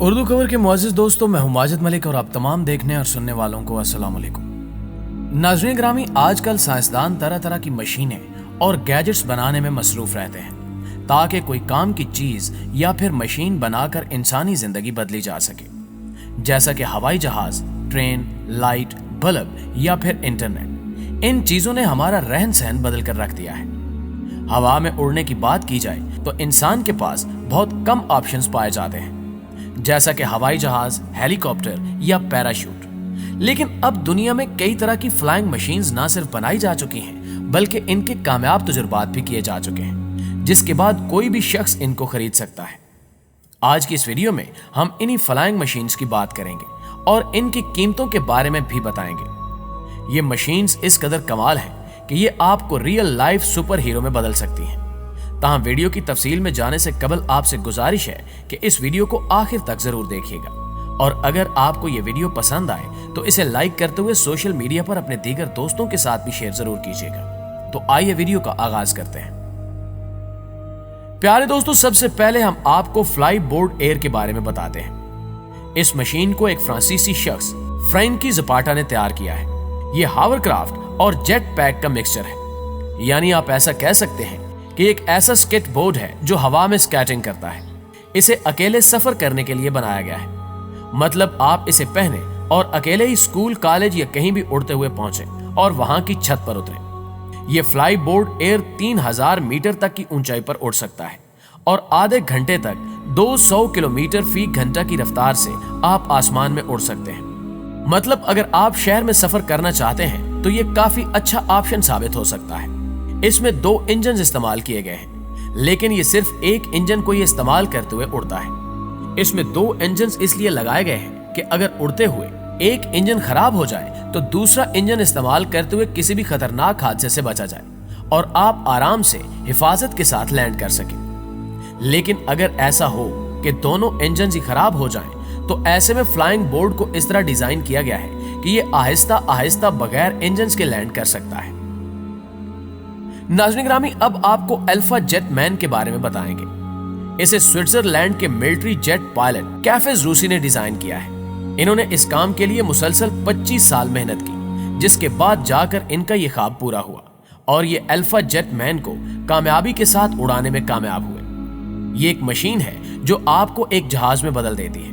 اردو خبر کے معزز دوستوں، میں ہوں ماجد ملک اور آپ تمام دیکھنے اور سننے والوں کو السلام علیکم۔ ناظرین گرامی، آج کل سائنسدان طرح طرح کی مشینیں اور گیجٹس بنانے میں مصروف رہتے ہیں تاکہ کوئی کام کی چیز یا پھر مشین بنا کر انسانی زندگی بدلی جا سکے، جیسا کہ ہوائی جہاز، ٹرین، لائٹ، بلب یا پھر انٹرنیٹ۔ ان چیزوں نے ہمارا رہن سہن بدل کر رکھ دیا ہے۔ ہوا میں اڑنے کی بات کی جائے تو انسان کے پاس بہت کم آپشنز پائے جاتے ہیں، جیسا کہ ہوائی جہاز، ہیلی کاپٹر یا پیراشوٹ۔ لیکن اب دنیا میں کئی طرح کی فلائنگ مشینز نہ صرف بنائی جا چکی ہیں بلکہ ان کے کامیاب تجربات بھی کیے جا چکے ہیں، جس کے بعد کوئی بھی شخص ان کو خرید سکتا ہے۔ آج کی اس ویڈیو میں ہم انہی فلائنگ مشینز کی بات کریں گے اور ان کی قیمتوں کے بارے میں بھی بتائیں گے۔ یہ مشینز اس قدر کمال ہیں کہ یہ آپ کو ریئل لائف سپر ہیرو میں بدل سکتی ہیں۔ تاہم ویڈیو کی تفصیل میں جانے سے قبل آپ سے گزارش ہے کہ اس ویڈیو کو آخر تک ضرور دیکھیے گا، اور اگر آپ کو یہ ویڈیو پسند آئے تو اسے لائک کرتے ہوئے سوشل میڈیا پر اپنے دیگر دوستوں کے ساتھ بھی شیئر ضرور کیجیے گا۔ تو آئیے ویڈیو کا آغاز کرتے ہیں۔ پیارے دوستوں، سب سے پہلے ہم آپ کو فلائی بورڈ ایئر کے بارے میں بتاتے ہیں۔ اس مشین کو ایک فرانسیسی شخص فرینکی زپاٹا نے تیار کیا ہے۔ یہ ہاور کرافٹ اور جیٹ پیک کا مکسچر ہے، یعنی آپ ایسا کہہ سکتے ہیں کہ ایک ایسا سکیٹ بورڈ ہے جو ہوا میں سکیٹنگ کرتا ہے۔ اسے اکیلے سفر کرنے کے لیے بنایا گیا ہے، مطلب آپ اسے پہنیں اور اکیلے ہی اسکول، کالج یا کہیں بھی اڑتے ہوئے پہنچیں اور وہاں کی چھت پر اتریں۔ یہ فلائی بورڈ ایئر 3000 میٹر تک کی اونچائی پر اڑ سکتا ہے اور آدھے گھنٹے تک 200 کلومیٹر فی گھنٹہ کی رفتار سے آپ آسمان میں اڑ سکتے ہیں۔ مطلب اگر آپ شہر میں سفر کرنا چاہتے ہیں تو یہ کافی اچھا آپشن ثابت ہو سکتا ہے۔ اس میں 2 انجنز استعمال کیے گئے ہیں، لیکن یہ صرف ایک انجن کو یہ استعمال کرتے ہوئے اڑتا ہے۔ اس میں 2 انجنز اس لیے لگائے گئے ہیں کہ اگر اڑتے ہوئے ایک انجن خراب ہو جائے تو دوسرا انجن استعمال کرتے ہوئے کسی بھی خطرناک حادثے سے بچا جائے اور آپ آرام سے حفاظت کے ساتھ لینڈ کر سکیں۔ لیکن اگر ایسا ہو کہ دونوں انجنز ہی خراب ہو جائیں تو ایسے میں فلائنگ بورڈ کو اس طرح ڈیزائن کیا گیا ہے کہ یہ آہستہ آہستہ بغیر انجنز کے لینڈ کر سکتا ہے۔ ناظرین گرامی، اب آپ کو الفا جیٹ مین کے بارے میں بتائیں گے۔ اسے سوئٹزرلینڈ کے ملٹری جیٹ پائلٹ کیفز روسی نے ڈیزائن کیا ہے۔ انہوں نے اس کام کے لیے مسلسل 25 سال محنت کی، جس کے بعد جا کر ان کا یہ خواب پورا ہوا اور یہ الفا جیٹ مین کو کامیابی کے ساتھ اڑانے میں کامیاب ہوئے۔ یہ ایک مشین ہے جو آپ کو ایک جہاز میں بدل دیتی ہے،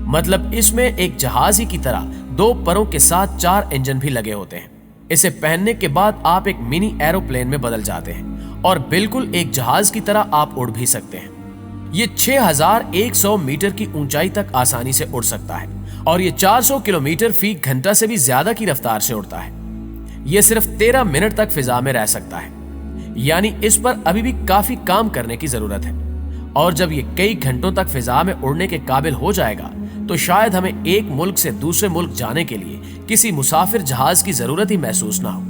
مطلب اس میں ایک جہاز ہی کی طرح 2 پروں کے ساتھ 4 انجن بھی لگے ہوتے ہیں۔ اسے پہننے کے بعد آپ ایک منی ایروپلین میں بدل جاتے ہیں اور بالکل ایک جہاز کی طرح آپ اڑ بھی سکتے ہیں۔ یہ 6100 میٹر کی اونچائی تک آسانی سے اڑ سکتا ہے اور یہ 400 کلومیٹر فی گھنٹہ سے بھی زیادہ کی رفتار سے اڑتا ہے۔ یہ صرف 13 منٹ تک فضا میں رہ سکتا ہے، یعنی اس پر ابھی بھی کافی کام کرنے کی ضرورت ہے، اور جب یہ کئی گھنٹوں تک فضا میں اڑنے کے قابل ہو جائے گا تو شاید ہمیں ایک ملک سے دوسرے ملک جانے کے لیے کسی مسافر جہاز کی ضرورت ہی محسوس نہ ہو۔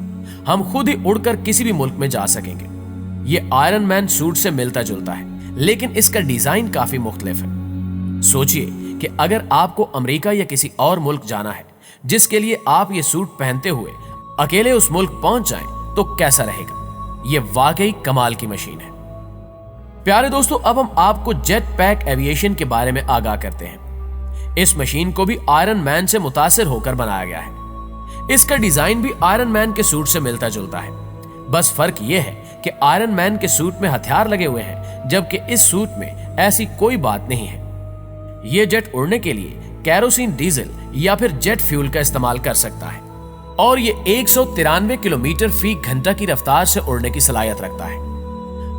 ہم خود ہی اڑ کر کسی بھی ملک میں جا سکیں گے۔ یہ آئرن مین سوٹ سے ملتا جلتا ہے، لیکن اس کا ڈیزائن کافی مختلف ہے۔ سوچئے کہ اگر آپ کو امریکہ یا کسی اور ملک جانا ہے جس کے لیے آپ یہ سوٹ پہنتے ہوئے اکیلے اس ملک پہنچ جائیں تو کیسا رہے گا۔ یہ واقعی کمال کی مشین ہے۔ پیارے دوستو، اب ہم آپ کو جیٹ پیک ایویشن کے بارے میں آگاہ کرتے ہیں۔ اس مشین کو بھی آئرن مین سے متاثر ہو کر بنایا گیا ہے۔ اس کا ڈیزائن بھی آئرن مین کے سوٹ سے ملتا جلتا ہے، بس فرق یہ ہے کہ آئرن مین کے سوٹ میں ہتھیار لگے ہوئے ہیں، جبکہ اس سوٹ میں ایسی کوئی بات نہیں ہے۔ یہ جیٹ اڑنے کے لیے کیروسین، ڈیزل یا پھر جیٹ فیول کا استعمال کر سکتا ہے، اور یہ 193 کلومیٹر فی گھنٹہ کی رفتار سے اڑنے کی صلاحیت رکھتا ہے۔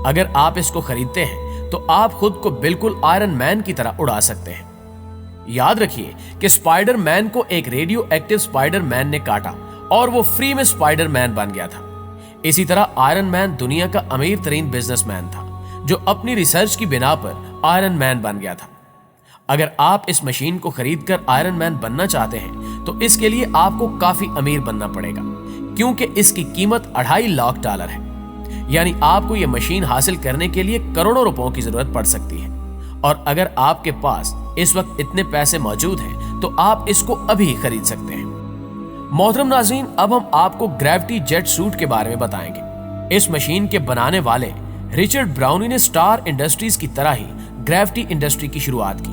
اگر آپ اس کو خریدتے ہیں تو آپ خود کو بالکل آئرن مین کی طرح اڑا سکتے ہیں۔ یاد رکھیے کہ سپائڈر مین کو ایک ریڈیو ایکٹیو سپائڈر مین نے کاٹا اور وہ فری میں سپائڈر مین بن گیا تھا۔ اسی طرح آئرن مین دنیا کا امیر ترین بزنس مین تھا جو اپنی ریسرچ کی بنا پر آئرن مین بن گیا تھا۔ اگر آپ اس مشین کو خرید کر آئرن مین بننا چاہتے ہیں تو اس کے لیے آپ کو کافی امیر بننا پڑے گا، کیونکہ اس کی قیمت $2.5 لاکھ ہے، یعنی آپ کو یہ مشین حاصل کرنے کے لیے کروڑوں روپوں کی ضرورت پڑ سکتی ہے، اور اگر آپ کے پاس اس وقت اتنے پیسے موجود ہیں تو آپ اس کو ابھی خرید سکتے ہیں۔ محترم ناظرین، اب ہم آپ کو گریوٹی جیٹ سوٹ کے بارے میں بتائیں گے۔ اس مشین کے بنانے والے رچرڈ براؤنی نے سٹار انڈسٹریز کی طرح ہی گریوٹی انڈسٹری کی شروعات کی،